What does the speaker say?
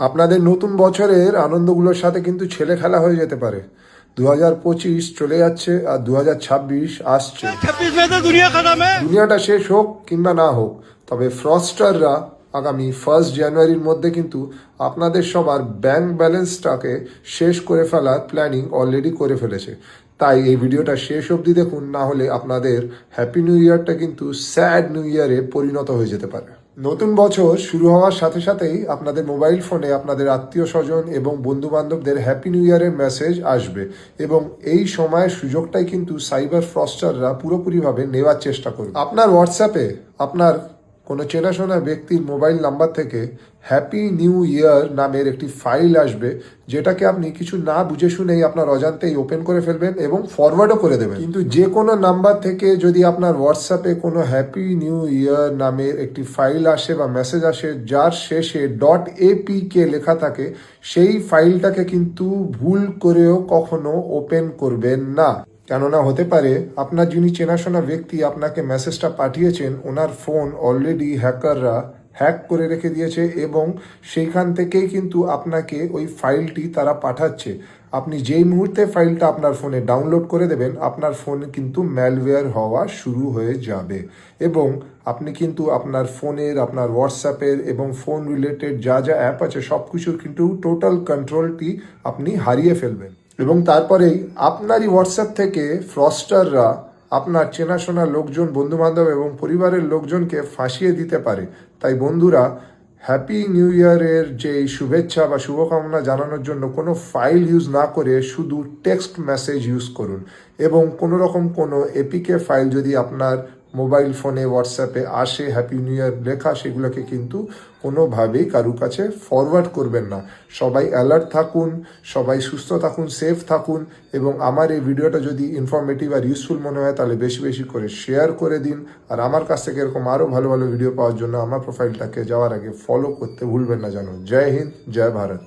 আপনাদের নতুন বছরের আনন্দগুলোর সাথে কিন্তু ছেলে খেলা হয়ে যেতে পারে। 2025 চলে যাচ্ছে আর 2026 আসছে। দুনিয়াটা শেষ হোক কিংবা না হোক, তবে ফ্রস্টাররা আগামী 1 জানুয়ারির মধ্যে কিন্তু আপনাদের সবার ব্যাংক ব্যালেন্সটাকে শেষ করে ফেলার প্ল্যানিং অলরেডি করে ফেলেছে। তাই এই ভিডিওটা শেষ অবধি দেখুন, না হলে আপনাদের হ্যাপি নিউ ইয়ারটা কিন্তু স্যাড নিউ ইয়ারে পরিণত হয়ে যেতে পারে। নতুন বছর শুরু হওয়ার সাথে সাথেই আপনাদের মোবাইল ফোনে আপনাদের আত্মীয় স্বজন এবং বন্ধু বান্ধবদের হ্যাপি নিউ ইয়ারের মেসেজ আসবে, এবং এই সময়ের সুযোগটাই কিন্তু সাইবার ফ্রস্টাররা পুরোপুরিভাবে নেওয়ার চেষ্টা করবে। আপনার হোয়াটসঅ্যাপে আপনার কোনো চেনাশোনা ব্যক্তির মোবাইল নাম্বার থেকে হ্যাপি নিউ ইয়ার নামের একটি ফাইল আসবে, যেটাকে আপনি কিছু না বুঝে শুনেই আপনার অজান্তেই ওপেন করে ফেলবেন এবং ফরওয়ার্ডও করে দেবেন। কিন্তু যে কোনো নাম্বার থেকে যদি আপনার হোয়াটসঅ্যাপে কোনো হ্যাপি নিউ ইয়ার নামের একটি ফাইল আসে বা মেসেজ আসে যার শেষে .apk লেখা থাকে, সেই ফাইলটাকে কিন্তু ভুল করেও কখনো ওপেন করবেন না। কেননা হতে পারে আপনার যিনি চেনাশোনা ব্যক্তি আপনাকে মেসেজটা পাঠিয়েছেন, ওনার ফোন অলরেডি হ্যাকাররা হ্যাক করে রেখে দিয়েছে এবং সেইখান থেকেই কিন্তু আপনাকে ওই ফাইলটি তারা পাঠাচ্ছে। আপনি যেই মুহূর্তে ফাইলটা আপনার ফোনে ডাউনলোড করে দেবেন, আপনার ফোনে কিন্তু ম্যালওয়্যার হওয়া শুরু হয়ে যাবে এবং আপনি কিন্তু আপনার ফোনের, আপনার হোয়াটসঅ্যাপের এবং ফোন রিলেটেড যা যা অ্যাপ আছে সব কিছুর কিন্তু টোটাল কন্ট্রোলটি আপনি হারিয়ে ফেলবেন। এবং তারপরেই আপনারই হোয়াটসঅ্যাপ থেকে ফ্রস্টাররা আপনার চেনাশোনা লোকজন, বন্ধুবান্ধব এবং পরিবারের লোকজনকে ফাঁসিয়ে দিতে পারে। তাই বন্ধুরা, হ্যাপি নিউ ইয়ারের যে শুভেচ্ছা বা শুভকামনা জানানোর জন্য কোনো ফাইল ইউজ না করে শুধু টেক্সট মেসেজ ইউজ করুন, এবং কোনো রকম কোনো এপিকে ফাইল যদি আপনার মোবাইল ফোনে, হোয়াটসঅ্যাপে আসে হ্যাপি নিউ ইয়ার লেখা, সেগুলোকে কিন্তু কোনোভাবেই কারুর কাছে ফরওয়ার্ড করবেন না। সবাই অ্যালার্ট থাকুন, সবাই সুস্থ থাকুন, সেফ থাকুন, এবং আমার এই ভিডিওটা যদি ইনফরমেটিভ আর ইউজফুল মনে হয় তাহলে বেশি বেশি করে শেয়ার করে দিন। আর আমার কাছ থেকে এরকম আরও ভালো ভালো ভিডিও পাওয়ার জন্য আমার প্রোফাইলটাকে যাওয়ার আগে ফলো করতে ভুলবেন না। জানো, জয় হিন্দ, জয় ভারত।